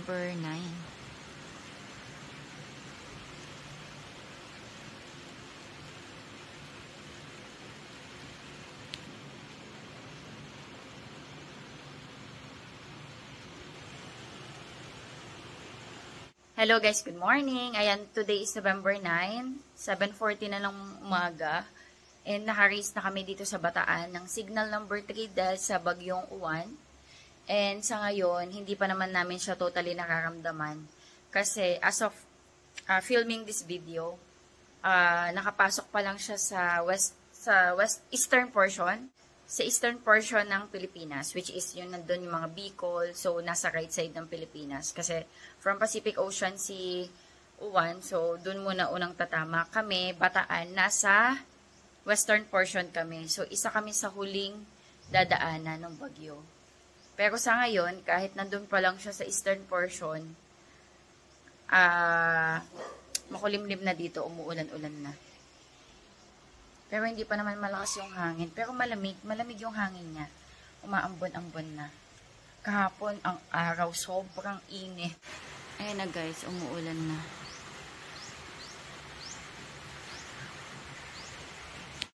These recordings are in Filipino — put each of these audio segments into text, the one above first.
November 9. Hello guys, good morning. Ayan, today is November 9, 7:40 na ng umaga. And naka-raise na kami dito sa Bataan ng signal number 3 dahil sa bagyong Uwan. And sa ngayon, hindi pa naman namin siya totally nakaramdaman. Kasi as of filming this video, nakapasok pa lang siya sa eastern portion. Sa eastern portion ng Pilipinas, which is yun nandun yung mga Bicol, so nasa right side ng Pilipinas. Kasi from Pacific Ocean si Uwan, so dun muna unang tatama. Kami, Bataan, nasa western portion kami. So isa kami sa huling dadaanan ng bagyo. Pero sa ngayon, kahit nandun pa lang siya sa eastern portion, makulimlim na dito, umuulan-ulan na. Pero hindi pa naman malakas yung hangin. Pero malamig yung hangin niya. Umaambon-ambon na. Kahapon, ang araw, sobrang init. Ayan na guys, umuulan na.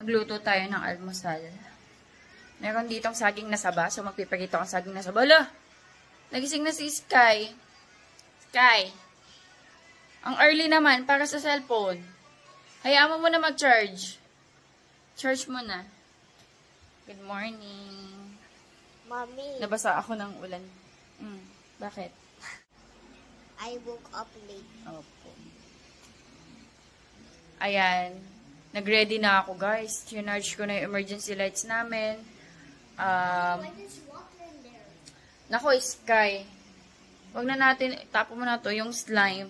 Magluto tayo ng almusal. Meron ditong saging na saba, so magpipagito ang saging na saba. Hala! Nagising na si Sky. Sky! Ang early naman, para sa cellphone. Hayaan mo muna mag-charge. Charge mo na. Good morning. Mommy. Nabasa ako ng ulan. Bakit? I woke up late. Opo. Ayan. Nag-ready na ako, guys. Chinarge ko na yung emergency lights namin. Why there's water in there? Nako, Sky. Wag na natin, tapo mo na to, yung slime.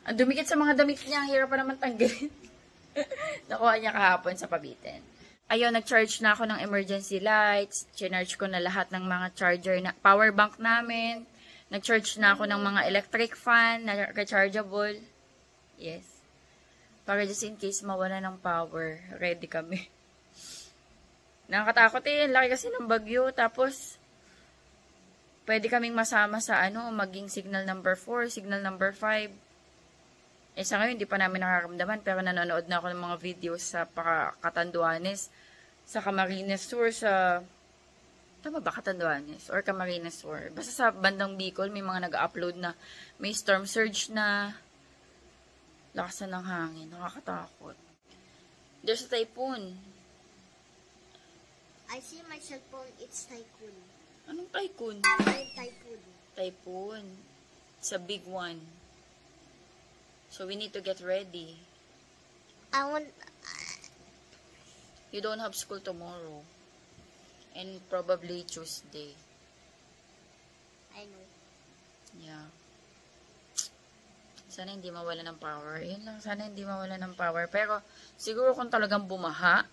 Ang dumikit sa mga damit niya. Hirap pa naman tanggalin. Nakuha niya kahapon sa Pabitin. Ayun, nag-charge na ako ng emergency lights. Chinarge ko na lahat ng mga charger na power bank namin. Nag-charge na ako ng mga electric fan na rechargeable. Yes. Para just in case mawala ng power, ready kami. Nakakatakot eh. Laki kasi ng bagyo. Tapos, pwede kaming masama sa maging signal number 4, signal number 5. Sa ngayon, hindi pa namin nakaramdaman, pero nanonood na ako ng mga videos sa Catanduanes, sa Camarines Sur, tama ba Catanduanes? Or Camarines Sur? Basta sa bandang Bicol, may mga nag-upload na may storm surge na lakasan ng hangin. Nakakatakot. There's a typhoon. I see my cell phone, it's typhoon. Anong typhoon? Typhoon. Typhoon. It's a big one. So, we need to get ready. You don't have school tomorrow. And probably Tuesday. I know. Yeah. Sana hindi mawala ng power. Yun lang, sana hindi mawala ng power. Pero, siguro kung talagang bumaha,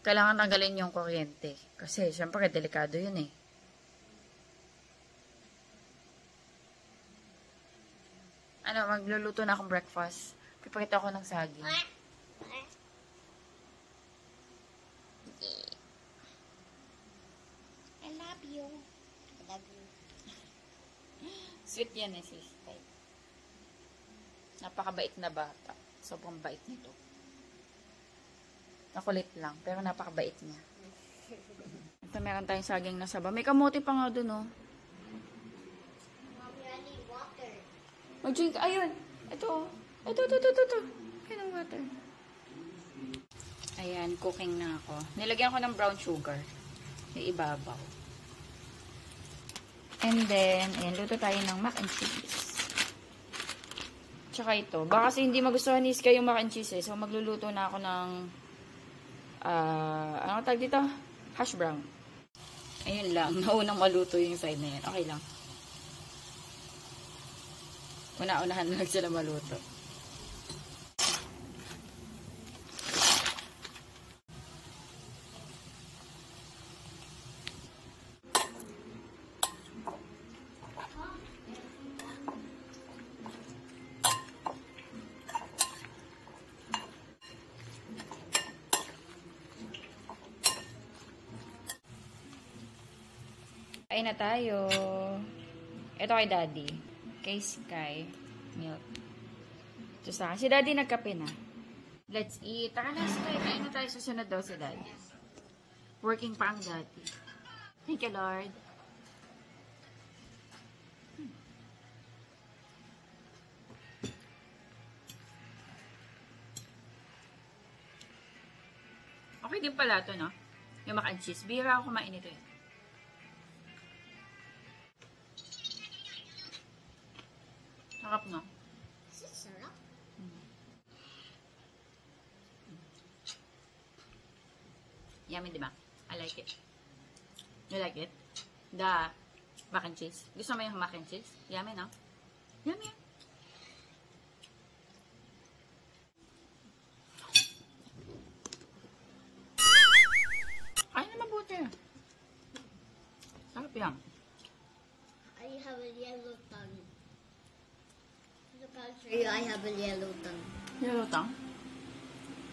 kailangan tanggalin yung kuryente. Kasi, syempre, delikado yun eh. Magluluto na akong breakfast. Pipakita ako ng saging. I love you. I love you. Sweet yan eh, sis. Napakabait na bata. Sobrang bait nito. Nakulit lang, pero napakabait niya. Ito, meron tayong saging na saba. May kamote pa nga dun, oh. Mommy, I need water. Mag-drink. Ayun. Ito. Ito. Ayun ang water. Ayan, cooking na ako. Nilagyan ko ng brown sugar. Yung ibabaw. And then, ayan, luto tayo ng mac and cheese. Tsaka ito. Baka kasi hindi magustuhan ni Sky yung mac and cheese eh. So, magluluto na ako ng ano tawag dito? Hash brown. Ayun lang. Naunang maluto yung side na yan. Okay lang. Una-unahan na lang sila maluto. Kain na tayo. Ito kay Daddy. Kay Sky. Milk. Ito sa akin. Si Daddy nagkape na. Let's eat. Tara na, Sky. Kain na tayo. Susunod daw si Daddy. Working pa ang Daddy. Thank you, Lord. Okay din pala ito, no? Yung mac and cheese. Bihira ako kumain ito, eh. Sarap, no? Sarap. Yummy, diba? I like it. You like it? The mac and cheese. Gusto mo yung mac and cheese? Yummy, no? Yummy. Ay na mabuti. Sarap yan. I have a yellow tongue. Look, I'll show you. I have a yellow tongue. Yellow tongue?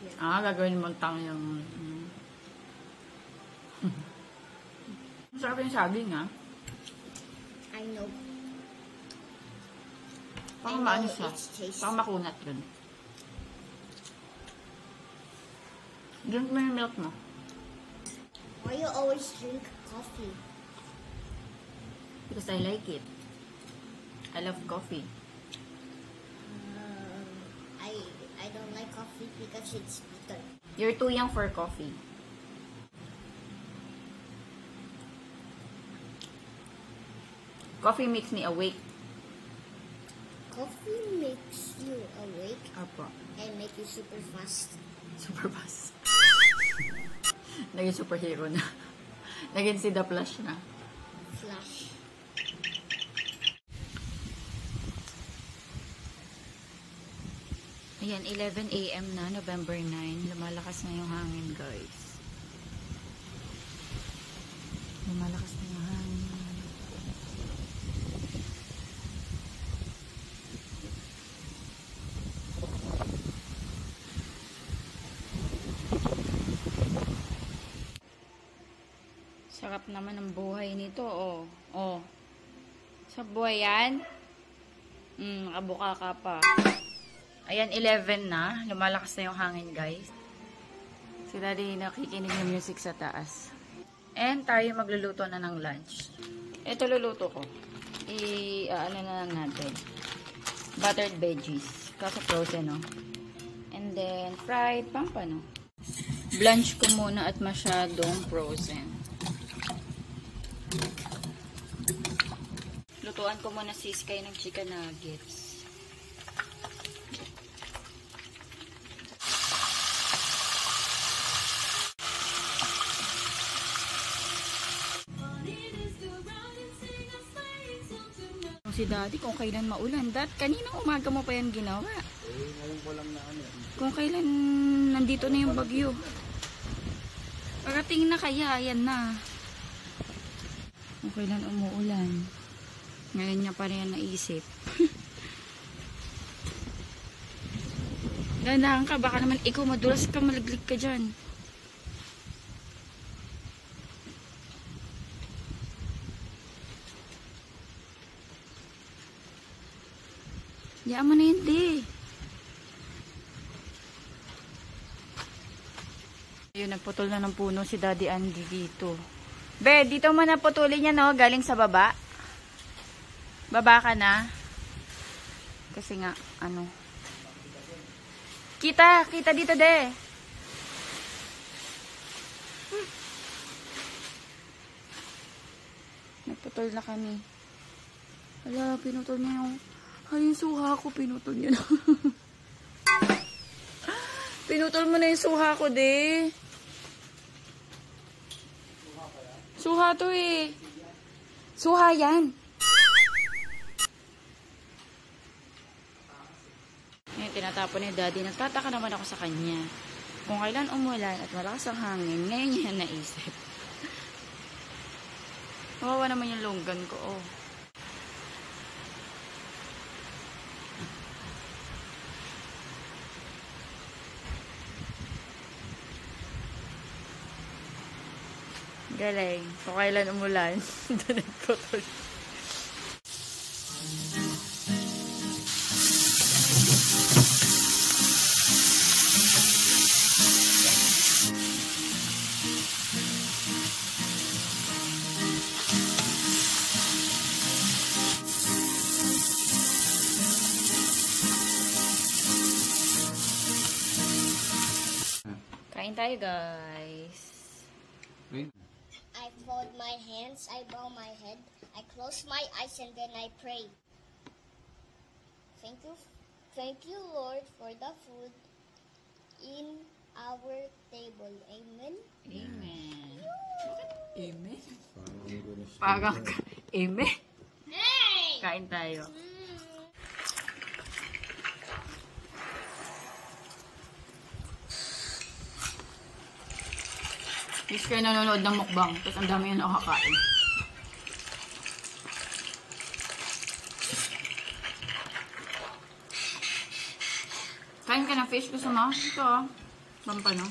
Yeah. Ah, gagawin mong tongue yung... Sarap yung saging, ha? I know. Parang I know maano siya. it's tasty. Parang makunat yun. Drink mo yung milk mo. Why you always drink coffee? Because I like it. I love coffee. I don't like coffee because it's bitter. You're too young for coffee. Coffee makes me awake. Coffee makes you awake Apo. and make you super fast. Super fast. Naging superhero na. Naging si The Flash na. Flash. Ayan, 11 AM na, November 9. Lumalakas na yung hangin, guys. Lumalakas na yung hangin. Sarap naman ang buhay nito, oh. Oh. Sa buhay yan? Nakabuka ka pa. Ayan, 11 na. Lumalakas na yung hangin, guys. Si Daddy nakikinig ng music sa taas. And tayo magluluto na ng lunch. Ito luluto ko. Ano na natin. Buttered veggies. Kaso frozen, no? And then, fried pampano. Blanch ko muna at masyadong frozen. Lutuan ko muna si Sky ng chicken nuggets. Si Daddy kung kailan maulan. Kaninang umaga mo pa yan ginawa? Ngayon ko lang na ano. Kung kailan nandito na yung bagyo. Parating na kaya, ayan na. Kung kailan umuulan. Ngayon niya pa rin naisip. Dandahan ka, baka naman ikaw madulas ka, malaglig ka dyan. Yaan mo na hindi. Ayun, nagputol na ng puno si Daddy Andy dito. Be, dito mo na putulin niya, no? Galing sa baba. Baba ka na. Kasi nga, ano. Kita dito, de. Nagputol na kami. Wala, pinutol niya yung... Ay, yung suha ko, pinutol niya na. Pinutol mo na yung suha ko, de. Suha to, eh. Suha yan. Ngayon, tinatapon ni Daddy. Nagtataka naman ako sa kanya. Kung kailan umulan at malakas ang hangin, ngayon niya naisip. Kawawa naman yung longgan ko, oh. Galing. Kung kailan umulan, doon nagputol. tayo, guys. I fold my hands, I bow my head, I close my eyes, and then I pray. Thank you, Lord, for the food in our table. Amen. Amen. Amen? Parang Amen? Hey! Kain tayo. Miss kayo nanonood ng mukbang, tapos ang dami yun nakakain. Kain ka ng fish, gusto mo? Ito ah. Pampano.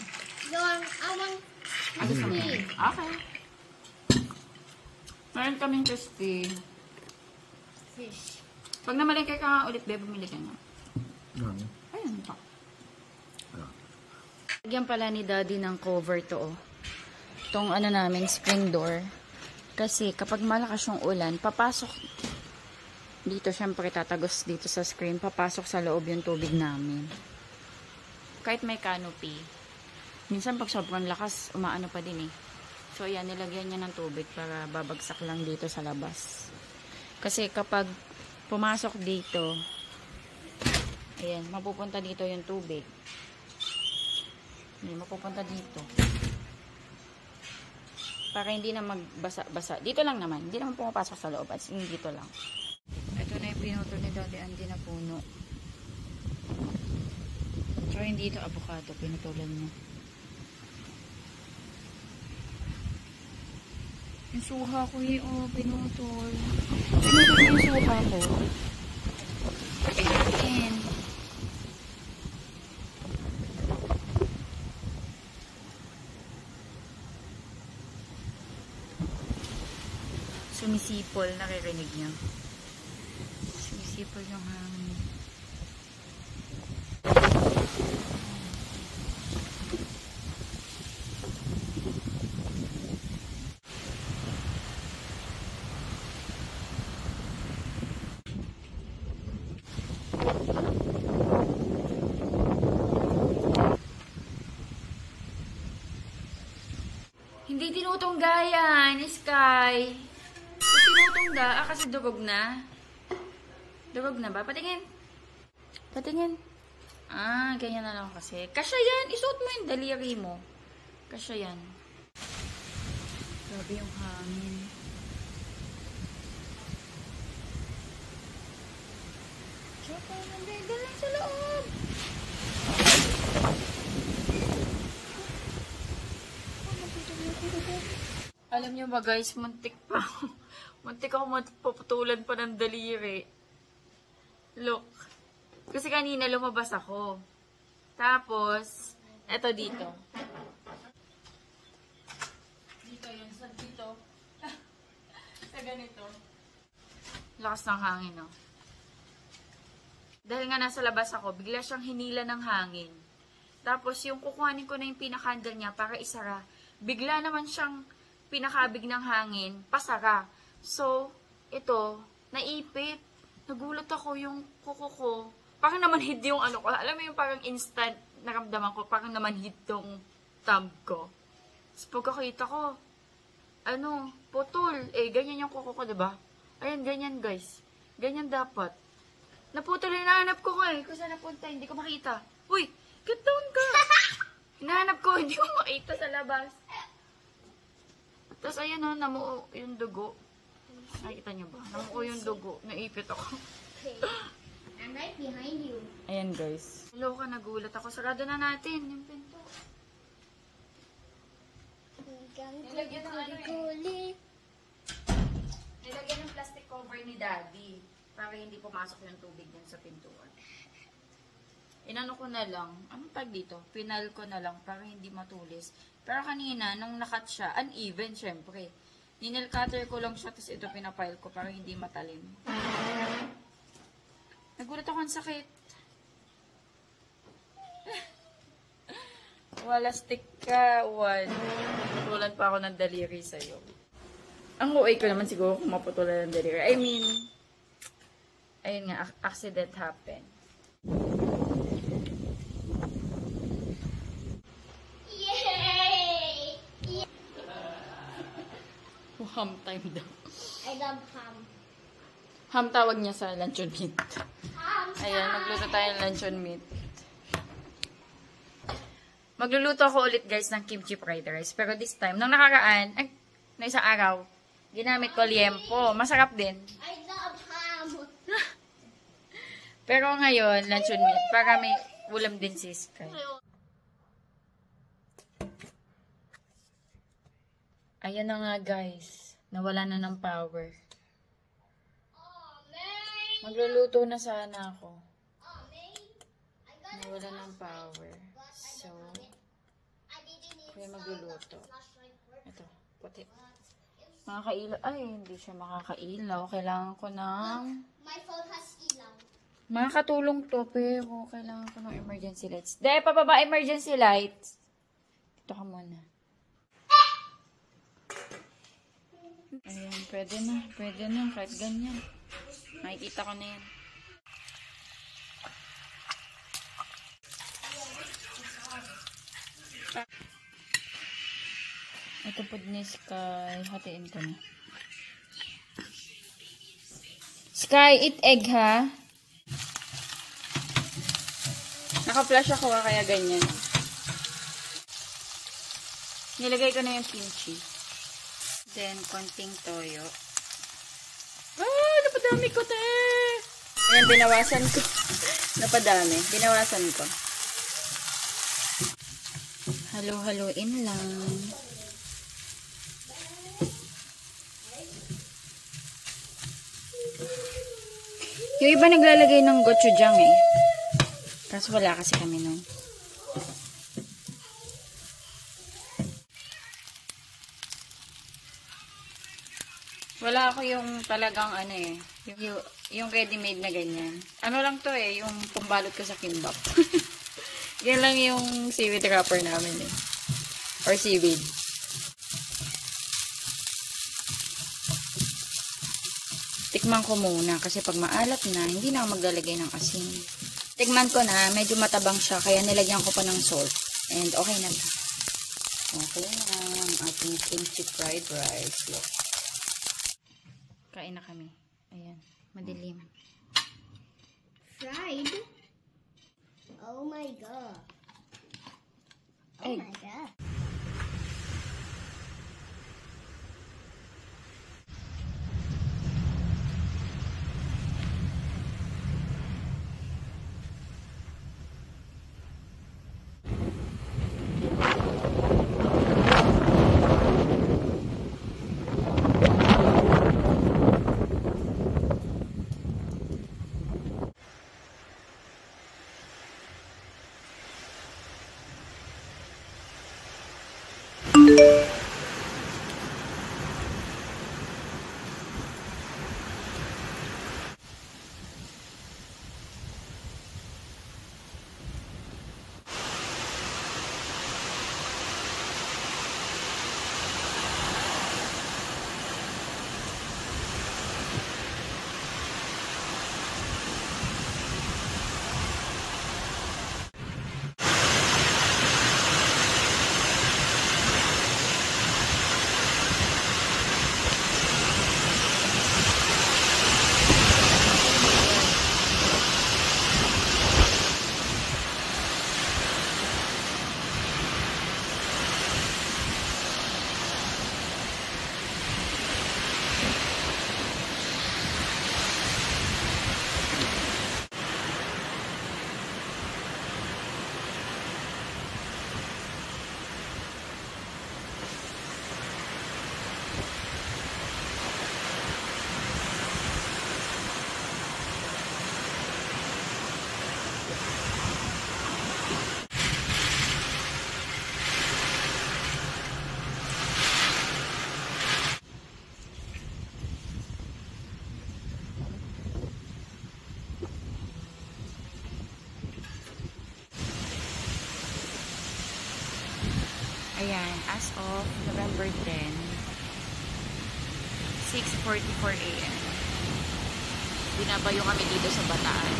Yon, amang Gusto mo? Okay. Meron kaming crispy. fish. Pag namalengke ka ulit, bebe, bumili ka na. Ayun pa. Lagyan pala ni Daddy ng cover to, oh. Itong ano namin, spring door. Kasi kapag malakas yung ulan, papasok dito, syempre tatagos dito sa screen, papasok sa loob yung tubig namin. Kahit may canopy. Minsan pag sobrang lakas, umaano pa din eh. So ayan, nilagyan niya ng tubig para babagsak lang dito sa labas. Kasi kapag pumasok dito, ayan, mapupunta dito yung tubig. Ayan, mapupunta dito. Para hindi na magbasa-basa. Dito lang naman. Hindi naman pumapasok sa loob. At dito lang. Ito na yung pinutol ni Daddy Andy na puno. So, hindi ito avocado. Pinutulan niya. Yung suha ko eh. Oh, pinutol. Pinutol yung suha ko. Ayan. Sumisipol, naririnig niyo. Sumisipol yung hangin. Hindi tinutungga yan, Sky. Tinutungga, kasi durog na. Durog na ba? Patingin. Patingin. Ah, ganyan na lang kasi. Kasya yan. Isuot mo yung daliri mo. Kasya yan. Grabe yung hangin. Tsaka, nandiyan lang sa loob. Alam niyo ba guys, muntik pa. Muntik ako maputulan pa ng daliri. Look. Kasi kanina lumabas ako. Tapos, eto dito. Dito yun. Sa dito. Sa ganito. Lakas ng hangin, no? Dahil nga nasa labas ako, bigla siyang hinila ng hangin. Tapos, yung kukuhanin ko na yung pinakandal niya para isara, bigla naman siyang pinakabig ng hangin, pasara. So, ito, naipit. Nagulat ako yung kuko ko. Parang namanhid yung ano ko. Alam mo yung parang instant naramdaman ko, parang namanhid tong thumb ko. Tapos pagkakita ko, ano, putol. Eh, ganyan yung kuko ko, diba? Ayan, ganyan guys. Ganyan dapat. Naputol, hinahanap ko eh. Kung saan napunta, hindi ko makita. Uy, get down ka! Hinahanap ko, hindi ko makita sa labas. Tapos ayan o, namuo yung dugo. Nakikita niyo ba? Namuo yung dugo. Naipit ako. I'm right behind you. Ayan guys. Hello ka, nagulat ako. Sarado na natin yung pinto. Nilagyan ng ano eh. Nilagyan ng plastic cover ni Daddy. Para hindi pumasok yung tubig dyan sa pintuan. Inano ko na lang. Anong tag dito? Pinal ko na lang para hindi matulis. Pero kanina, nung nakat siya, uneven syempre. Ninil cutter ko lang siya, tapos ito pinapile ko para hindi matalim. Nagulat ako ang sakit. Wala stick ka, one. Putulan pa ako ng daliri sa'yo. Ang OA ko naman siguro kung maputulan ng daliri. I mean, ayun nga, accident happened. Yeah! Ham time daw. I love ham. Ham tawag niya sa luncheon meat. Ham. Ayan, magluto tayo ng luncheon meat. Magluluto ako ulit guys ng kimchi fried rice. Pero this time, nung nakaraan, na isang araw, ginamit ko liempo. Masarap din. I love ham. Pero ngayon, luncheon meat. Para may ulam din si Sky. Ayan na nga guys. Nawala na ng power. Magluluto na sana ako. Nawala ng power. So, kaya magluluto. Ito, puti. Makakailaw. Ay, hindi siya makakailaw. Kailangan ko ng... My phone has ilaw. Makakatulong to, pero kailangan ko ng emergency lights. Dahil pababa emergency lights. Dito ka muna. Ayan, pwede na. Pwede na, kahit ganyan. Nakikita ko na yan. Ito po ni Sky. Hatiin ko na. Sky, eat egg ha. Naka-flash ako kaya ganyan. Nilagay ko na yung kimchi. Then, konting toyo. Ah, napadami ko, te! Ayan, binawasan ko. Napadami. Binawasan ko. Halo-haloin lang. Yung iba naglalagay ng gochujang eh. Kaso wala kasi kami nun. Wala ako yung talagang ano eh. Yung ready-made na ganyan. Ano lang to eh. Yung pambalot ko sa kimbap. Yan lang yung seaweed wrapper namin eh. Or seaweed. Tikman ko muna kasi pag maalat na, hindi na ako maglalagay ng asin. Tikman ko na, medyo matabang siya kaya nilagyan ko pa ng salt. And okay na. Okay na ang ating kimchi fried rice. Look. Kain na kami. Ayan, madilim. Fried? Oh my god. Oh Egg. my god. Ayan, as of November 10, 6:44 AM. Binabayo kami dito sa Bataan.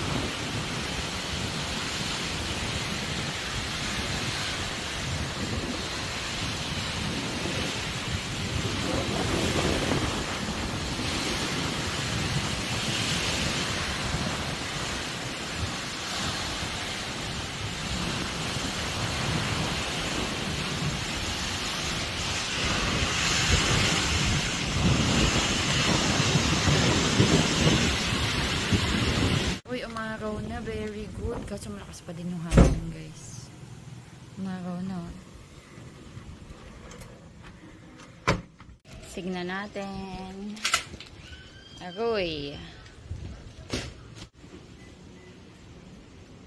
Uy, umaraw na. Very good. Kaso malakas pa din yung hangin, guys. Umaraw na. Tignan natin. Aroy.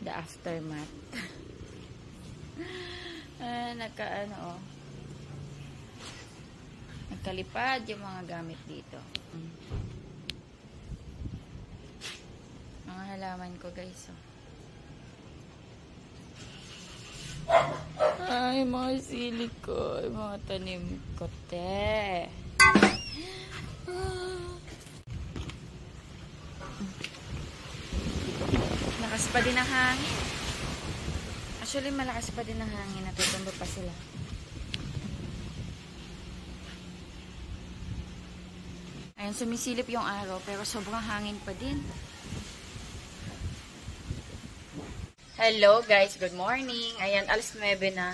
The aftermath. Nagkalipad yung mga gamit dito. Mga halaman ko, guys. Ay, mga sili ko. Mga tanim ko, te. Lakas pa din ang hangin. Actually, malakas pa din ang hangin. Natutumba pa sila. Ayan, sumisilip yung araw, pero sobrang hangin pa din. Hello guys, good morning. Ayan, alas 9 na.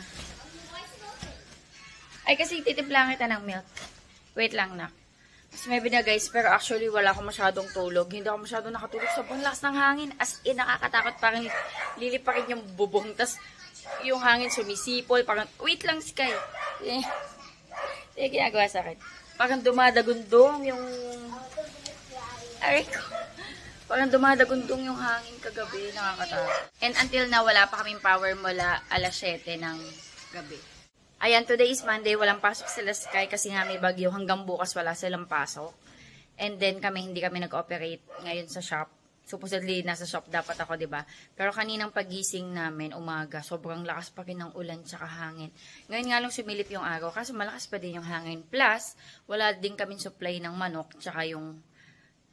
Ay, kasi titimpla kita ng milk. Wait lang na. Alas 9 na guys, pero actually wala akong masyadong tulog. Hindi ako masyadong nakatulog. Sobrang lakas ng hangin. As in, nakakatakot. Parang lilipakin yung bubong. Tapos, yung hangin sumisipol. Parang, wait lang, Sky. Ginagawa sa akin. Parang dumadagundong yung... Aray ko. Parang dumadagundong yung hangin kagabi. Nakakatakot. And until na wala pa kaming power mula alas 7 ng gabi. Ayan, today is Monday. Walang pasok sila Sky kasi nga may bagyo. Hanggang bukas wala silang pasok. And then hindi kami nag-operate ngayon sa shop. Supposedly, nasa shop dapat ako, diba? Pero kaninang pagising namin, umaga, sobrang lakas pa rin ng ulan tsaka hangin. Ngayon nga lang sumilip yung araw, kasi malakas pa din yung hangin. Plus, wala din kaming supply ng manok tsaka yung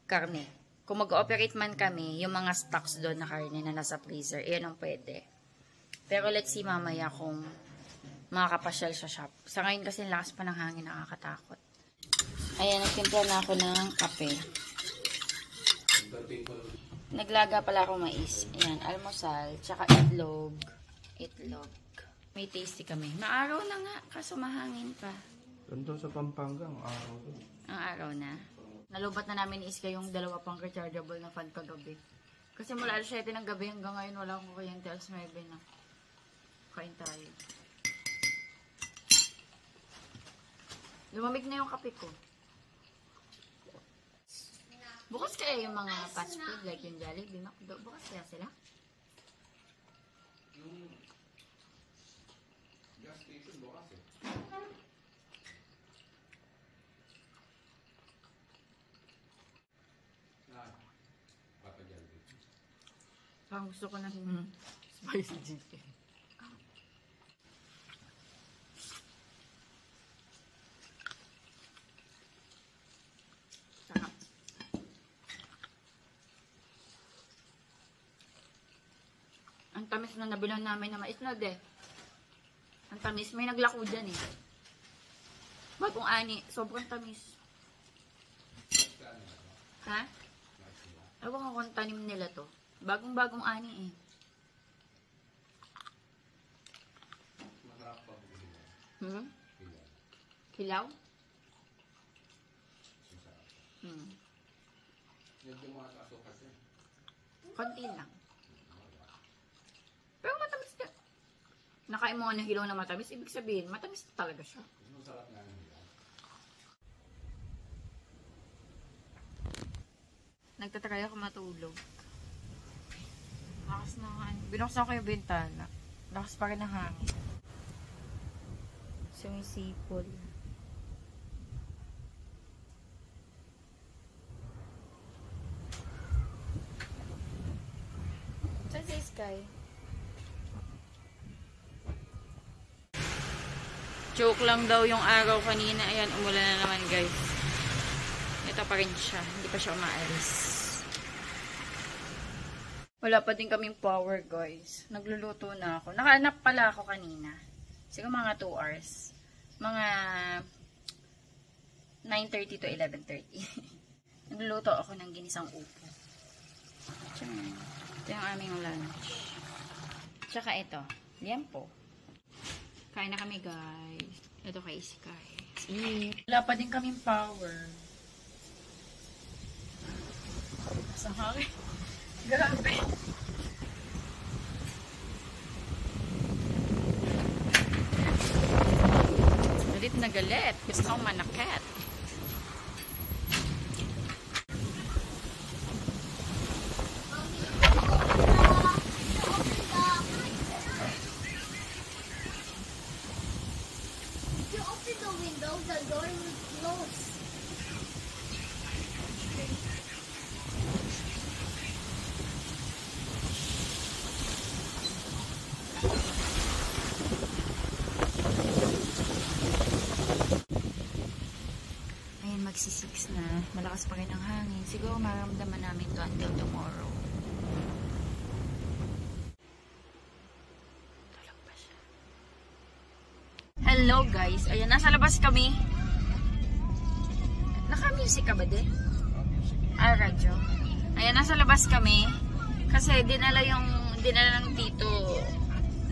karne. Kung mag-ooperate man kami, yung mga stocks doon na karne na nasa freezer, iyan ang pwede. Pero let's see mamaya kung makakapasyal sa shop. Sa ngayon kasi lakas pa ng hangin, nakakatakot. Ayan, nagtimpla na ako ng kape. Naglaga pala ako mais. Ayan, almusal, tsaka itlog. Itlog. May tasty kami. Maaraw na nga, kaso mahangin pa. Doon sa Pampanga, ang araw doon. Ang araw na. Nalubat na namin ni Iska yung 2 pang rechargeable na fan kagabi. Kasi mula alas 7 ng gabi hanggang ngayon wala akong kuryente. Alas 9 na. Kain tayo. Lumamig na yung kape ko. Bukas kaya yung mga fast food like yung Jollibee, McDo, bukas kaya sila? Yung gas station bukas eh. Pata Jollibee. Parang gusto ko ng spicy chicken. Ang tamis na nabilang namin na mais na de. Ang tamis. May naglako dyan eh. Bagong ani. Sobrang tamis. Ha? Ewan ko kung tanim nila to. Bagong ani eh. Masarap pa po sila. Hmm? Kilaw. Kilaw? Masarap. Hmm. Yung tumaas asukas eh. Konti lang. Pero matamis ka. Nakain mo ng hilaw na matamis, ibig sabihin, matamis talaga siya. Masarap nga nila. Nagtatry ako matulog. Lakas na nga. Binuksan ko yung bintana. Lakas pa rin ang hangin. Sumisipol. Saan si Sky? Joke lang daw yung araw kanina. Ayan, umulan na naman guys. Ito pa rin siya. Hindi pa siya umaalis. Wala pa din kaming power guys. Nagluluto na ako. Nakahanap pala ako kanina. Siguro mga 2 hours. Mga 9:30 to 11:30. Nagluluto ako ng ginisang upo. Ito yung aming lunch. Tsaka ito. Liempo. Kain na kami, guys. Ito kay Sky. Eat. Wala pa din kaming power. Sa hangin. Grabe. Galit na galit. Gusto kong manakit. If you open the window, the door will close. Ayun, magsi-6 na. Malakas pa rin ang hangin. Siguro maramdaman namin to until tomorrow. Tulog pa siya. Hello guys. Ayan, nasa labas kami. Naka-music ka ba din? Ah, radyo. Ayan, nasa labas kami. Kasi dinala ng tito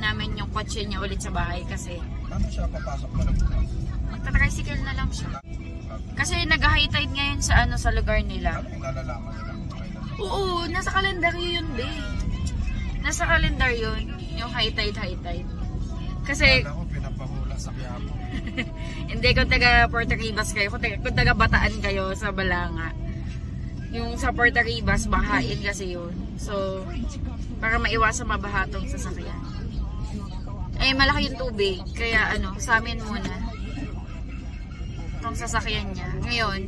namin yung kotse niya ulit sa bahay kasi Paano siya papasok mo na bukas? magta-tricycle na lang siya. Kasi nag-high tide ngayon sa lugar nila. Ano yung nalalaman nila kung kailan? Oo, nasa kalendaryo yun, be. Nasa kalendar yun, yung high tide. Kasi, Kala ko pinapahula sa Quiapo. hindi, kung taga Puerto Ribas kayo, kung taga Bataan kayo sa Balanga, yung sa Puerto Ribas, bahain kasi yun. So, para maiwasan mabahatong sasakyan. Eh, malaki yung tubig, kaya sa amin muna. Itong sasakyan niya. Ngayon,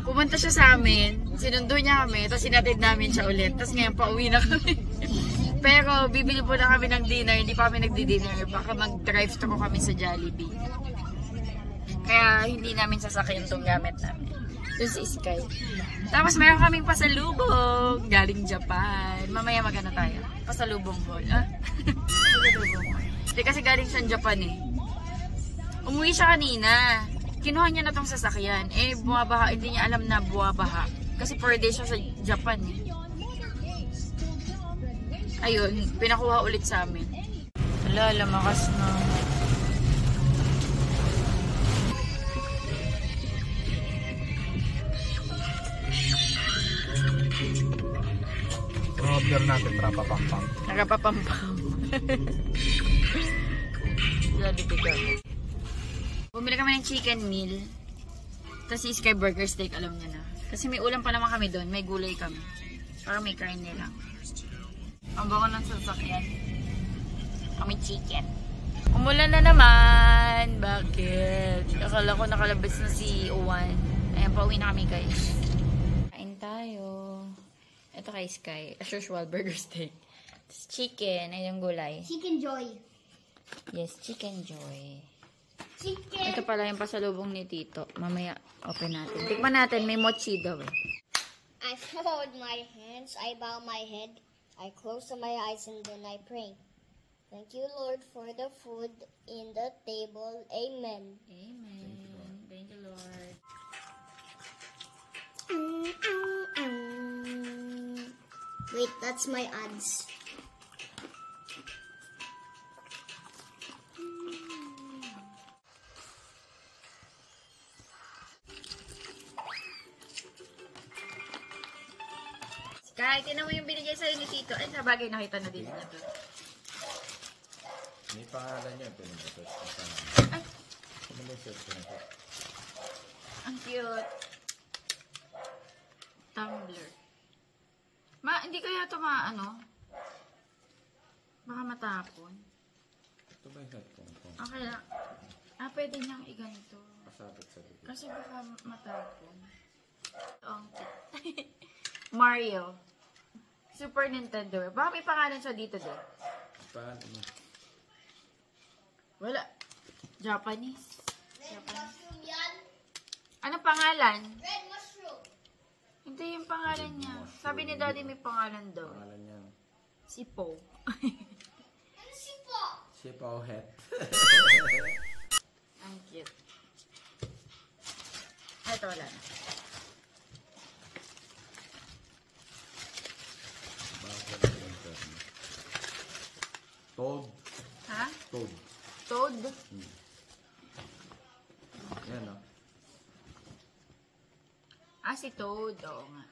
pumunta siya sa amin, sinundo niya kami, tapos sinatid namin siya ulit. Tapos ngayon, pauwi na kami. Pero, bibili po na kami ng dinner, hindi pa kami nagdi-dinner. Baka mag-drive-thru kami sa Jollibee. Kaya, hindi namin sasakyan itong gamit namin. Doon si Sky. Tapos, meron kaming pasalubong. Galing Japan. Mamaya magana tayo. Pasalubong haul. Pasalubong haul. Hindi kasi galing sa Japan eh. Umuwi siya kanina. Kinuha niya na tong sasakyan. Eh, bumabaha. Hindi niya alam na bumabaha. Kasi per day siya sa Japan eh. Ayun, pinakuha ulit sa amin. Wala, lamakas na. Order natin, trapa-pam-pam. Nakapapampam. Jollibee ka. Bumili kami ng chicken meal. Tapos si Sky Burger Steak, alam niya na. Kasi may ulam pa naman kami doon. May gulay kami. Para may karne lang. Ang bango ng sasakyan. Kami chicken. Umulan na naman. Bakit? Akala ko nakalabas na si Uwan. Ayan, pauwi na kami guys. Kain tayo. Ito kay Sky. As usual, burger steak. Tapos chicken. Ay yung gulay. Chicken Joy. Yes, chicken joy. Chicken. Ito pala yung pasalubong ni Tito. Mamaya, open natin. Tikman natin, may mochi daw eh. I fold my hands, I bow my head, I close my eyes and then I pray. Thank you, Lord, for the food in the table. Amen. Amen. Thank you, Lord. Wait, that's my ads. Kahit tinan mo yung binigay sa'yo ni Tito. Ay, sa bagay nakita na din niya to. May pangalan niya, pinag-search ko sa Ay, pinag-search ko na po. ang cute. Tumbler. Hindi kaya ito baka matapon. Ito ba yung headphone ko? Okay lang. Pwede niyang iganito. Kasabit sa likod. Kasi baka matapon. Ang cute. Mario. Super Nintendo. Baka may pangalan siya dito din. Paano mo? Wala. Japanese. Red mushroom yan. Anong pangalan? Red mushroom. Hindi yung pangalan niya. Sabi ni Daddy may pangalan daw. Pangalan niya. Si Po. Ano si po? Sipaw het. Ang cute. Ito wala na. Toad. Ha? Toad. Toad? Yan o. Si Toad. Oo nga.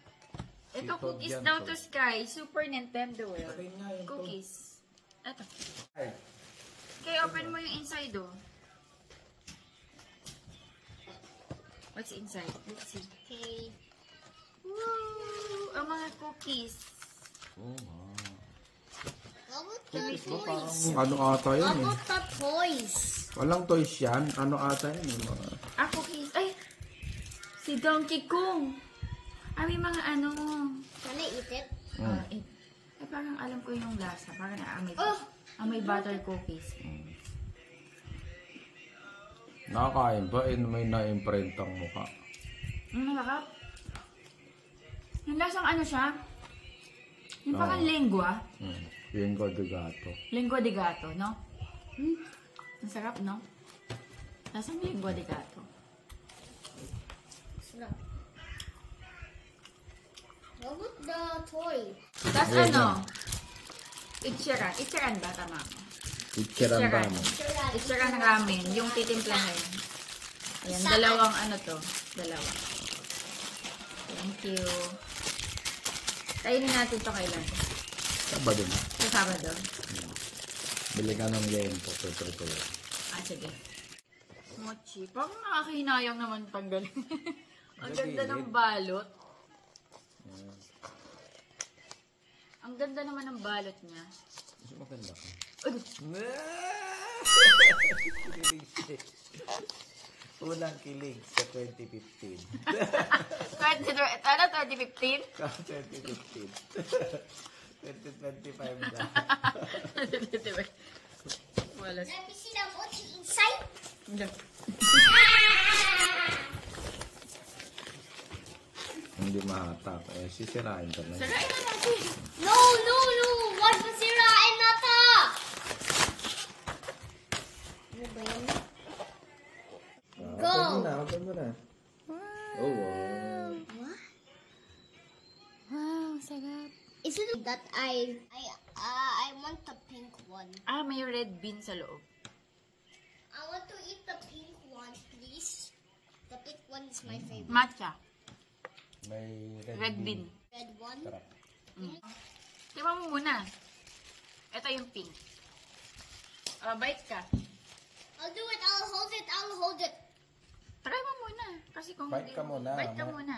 Ito, Si Todd cookies yan, daw Todd. to Sky. Super Nintendo World. Patayin nga yung Todd. Cookies. Ito. Ay, Kaya open mo yung inside, oh. What's inside? Let's see. Okay. Woo! Ang mga cookies. oh, wow. What about the Cookies ba parang toys? ano ata What yun eh. about the toys? Walang toys yan. Ano ata yun eh. Mga... Ah, cookies. Ay! Si Donkey Kong. Ah, may mga ano. Can I eat it? Ay, parang alam ko yung lasa. Parang naamoy. Oh! Amoy butter cookies. Nakakain ba? May na-imprint ang mukha. Nakakap. Yung lasang ano siya? Yung Oo. parang lengua. Linggo de gato. Lengua de gato, no? Ang sarap, no? Lasang lengua de gato. Snap. What about the toy? Tapos Ayan ano? Ichiran. Ichiran ba? Tama. Ichiran ba mo? Ichiran ramen. Yung titimplahin. Ayan, dalawang ano to. Dalawa. Thank you. Kainin natin to kailan? Sabado na. Sa Sabado. Bili ka ng lento. Pwede ko yun. Ah, sige. Mochi. Parang nakakahinayang naman tanggalin. Ang ganda ng balot. Ang ganda naman ng balot niya. Mas maganda ka. Ano? Unang kilig sa 2015. Ano, 2015? Ka 2015. 2025 na. Wala. Let me see the mochi inside. Hindi mahatak. Eh, sisirain ka na. Sarain na natin. No, no, no! Wag mo sirain na to! Ano ba yun? Go! Open mo na. Oh, wow. What? Wow, sarap. Is it that I want the pink one. Ah, may red bean sa loob. I want to eat the pink one, please. The pink one is my favorite. Matcha. May Red bean. Red one. Sarap. Tingnan mo muna. Ito yung pink. Bite ka. I'll do it. I'll hold it. I'll hold it. Try mo muna. Kasi kung Bite hindi ka mo, muna. Bite ka muna.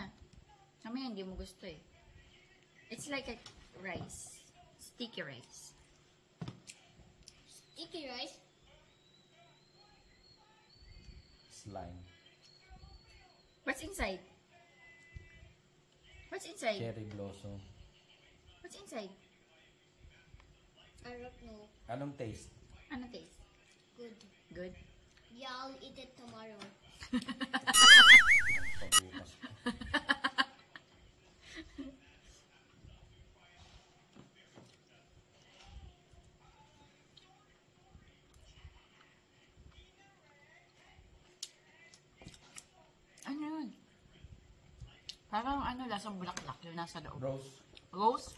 Mamaya hindi mo gusto eh. It's like a rice. Sticky rice. Sticky rice. Slime. What's inside? What's inside? Cherry blossom. What's inside? I don't know. Anong taste? Ano taste? Good. Good? Yeah, I'll eat it tomorrow. Pagbukas. Ano yun? Parang ano, lasang bulaklak yung nasa loob. Rose. Rose?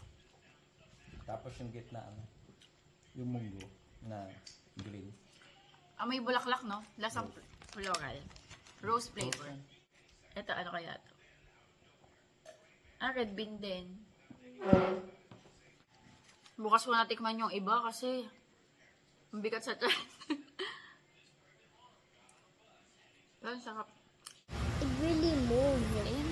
Tapos yung gitna, ano? Yung munggo na green. Ah, may bulaklak, no? Lasang floral. Rose flavor. Ito, ano kaya ito? Ah, red bean din. Bukas ko natikman yung iba kasi ang bigat sa tiyan. Pero sarap. It really moved. Ayan.